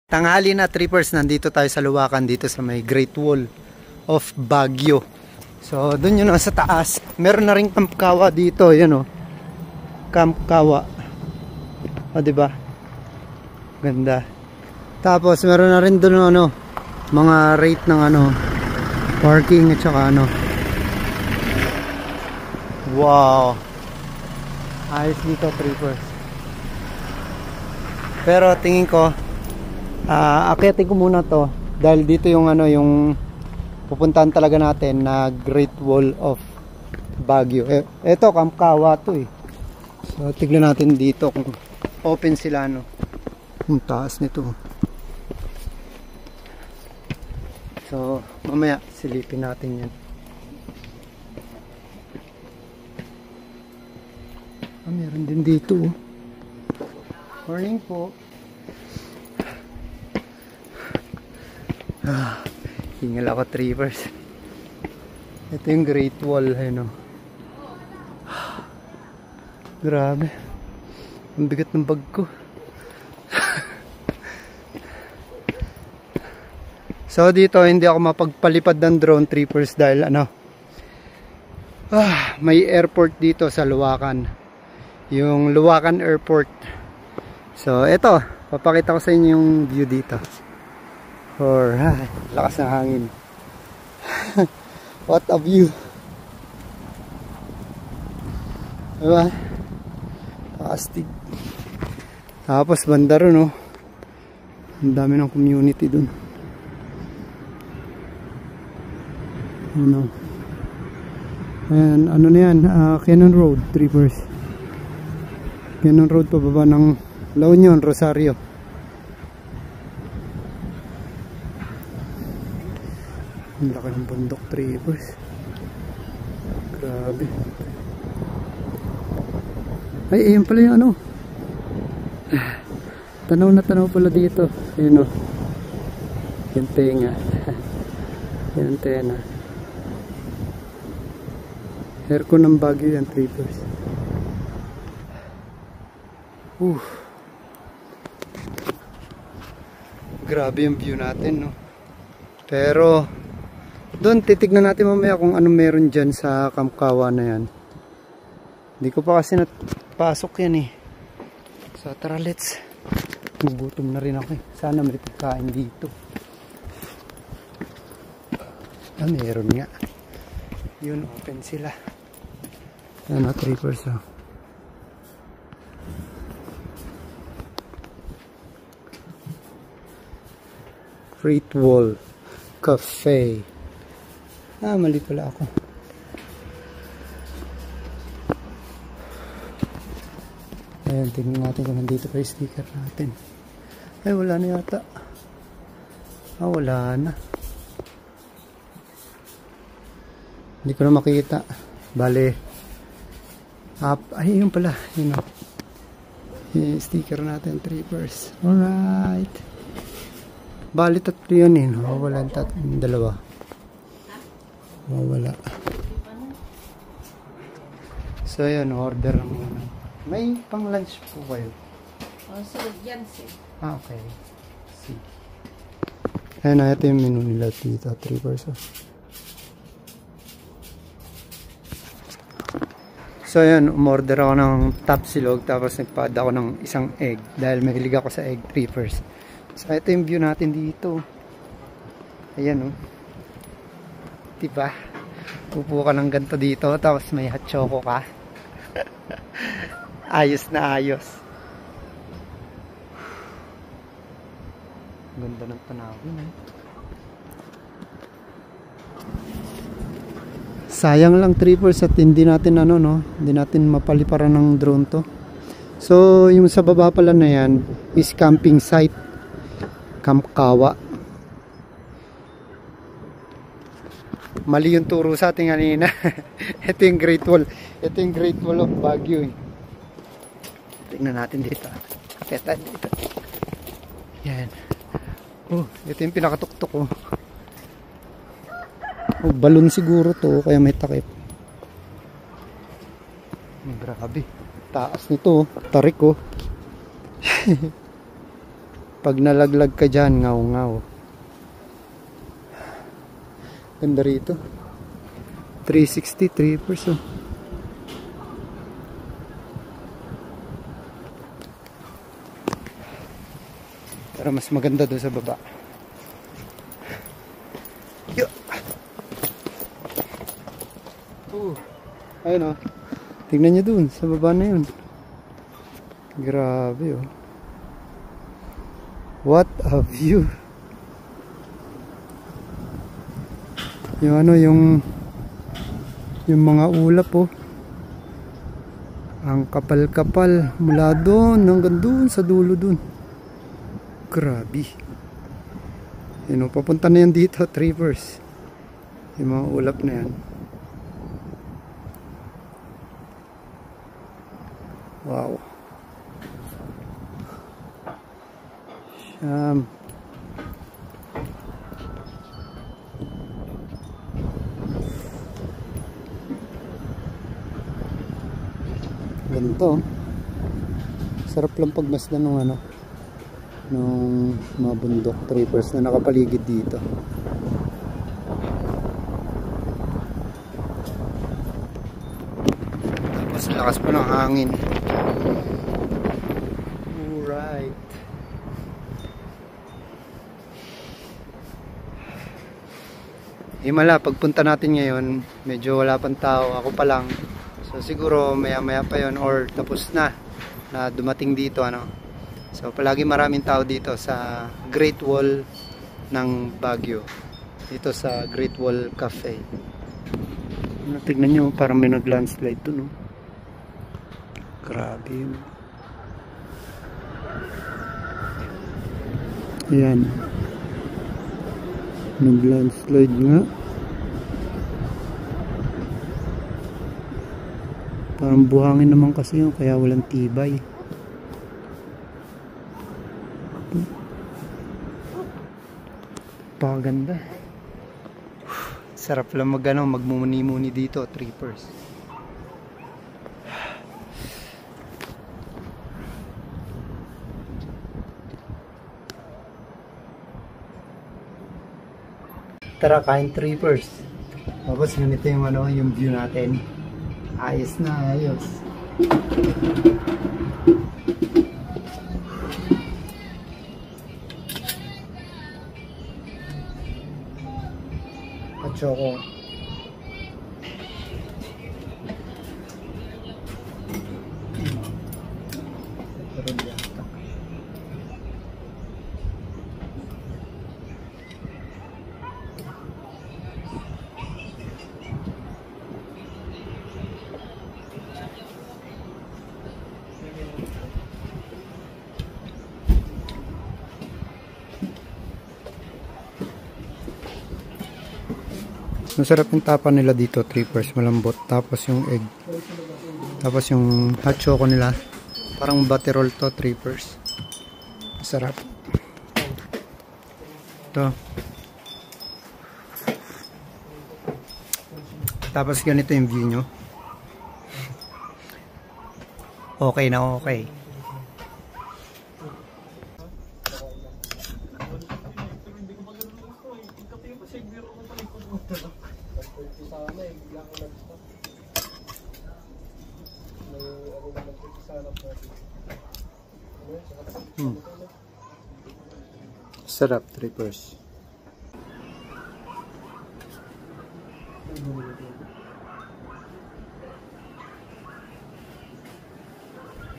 Tanghali na, trippers, nandito tayo sa Luwakan dito sa may Great Wall of Baguio. So doon yun sa taas. Meron na ring Camp Kawa dito, yan o. Camp Kawa. O diba? Ganda. Tapos meron na rin doon mga rate ng parking at saka wow. Ayos dito, trippers. Pero tingin ko akyatin ko muna to dahil dito yung yung pupuntahan talaga natin na Great Wall of Baguio. Eto Camp Kawa to eh. So tignan natin dito kung open sila yung taas nito. So mamaya silipin natin yan. Meron din dito. Morning po. Hingal ako, trippers. Ito yung Great Wall, grabe. Ang bigat ng bag ko. So dito hindi ako mapagpalipad ng drone, trippers, dahil may airport dito sa Luwakan. Yung Luwakan Airport. So ito, papakita ko sa inyo yung view dito. Alright, lakas ng hangin. What a view. Diba? Astig. Tapos banda ron, ang dami ng community dun. And na yan, Cannon Road, trippers. Cannon Road pababa ng La Union, Rosario. Ang laki ng bundok, trippers. Grabe. Ay, ayan pala yung tanaw na tanaw pala dito. Ayun yung tenga. Yung tena. Aircon ng Baguio yan, trippers. Grabe yung view natin, Pero doon titignan natin mamaya kung ano meron dyan sa Camp Kawa na yan. Hindi ko pa kasi napasok yan So tara, let's. Gugutom na rin ako Sana may pagkain dito. Meron nga. Yun, open sila. Yan trippers Great Wall Cafe. Mali pala ako. Ayan, tingnan natin kung nandito pa yung sticker natin. Ay, wala na yata. Wala na. Hindi ko na makita. Bale. Ay, yun pala. Yung sticker natin, trippers. Alright. Bali, tatlo yun Wala dalawa. Wala. So yun, order muna. May pang lunch po kayo? Sunod yan, sir. Okay. See. Ayan ito yung menu nila dito, trippers. So yun, umorder ako ng tapsilog, tapos nagpa-add ako ng isang egg dahil mahilig ako sa egg, trippers. So ito yung view natin dito. Ayan diba? Upo ka ng ganito dito, tapos may hot choco ka. Ayos na ayos. Ganda ng tanawin Sayang lang, trippers, at hindi natin hindi natin mapaliparan ng drone to. So yung sa baba pala na yan is camping site, Camp Kawa. Mali yung turo sa ating kanina. Ito yung Great Wall. Ito yung Great Wall of Baguio Tingnan natin dito. Akita dito. Yan. Ito yung pinakatuktok balon siguro to, kaya may takip. Grabe. Taas nito. Tarik Pag nalaglag ka dyan, ngaw-ngaw. Ganda rito. 360 trippers oh. Pero mas maganda doon sa baba. Ayun oh. Tingnan nyo doon sa baba na yun. Grabe oh. What a view. Yung ano, yung mga ulap oh. Ang kapal-kapal mula doon hanggang doon sa dulo doon. Grabe. Yun oh, papunta na yan dito, trippers. Yung mga ulap na yan. Wow. Ganito. Sarap lang pagmasdan ng ano, nung mga bundok trippers na nakapaligid dito. Tapos lakas pa ng hangin. Alright. Himala, pagpunta natin ngayon, medyo wala pang tao, ako pa lang. So siguro maya-maya pa yon or tapos na dumating dito ano. So palagi maraming tao dito sa Great Wall ng Baguio. Dito sa Great Wall Cafe. Tignan nyo, parang may nag-landslide dun no. Grabe yun. Ayan. Nag-landslide nga. Parang buhangin naman kasi yun, kaya walang tibay. Paganda. Sarap lang magmumuni-muni dito, trippers. Tara, kain trippers. Tapos ganito yung ano, yung view natin. Ayos na, ayos. Choco. Masarap yung tapa nila dito, trippers, malambot. Tapos yung egg. Tapos yung hot choco nila. Parang butterroll to, trippers. Masarap. Ito. Tapos ganito yung view nyo. Okay na okay. Sarap, trippers.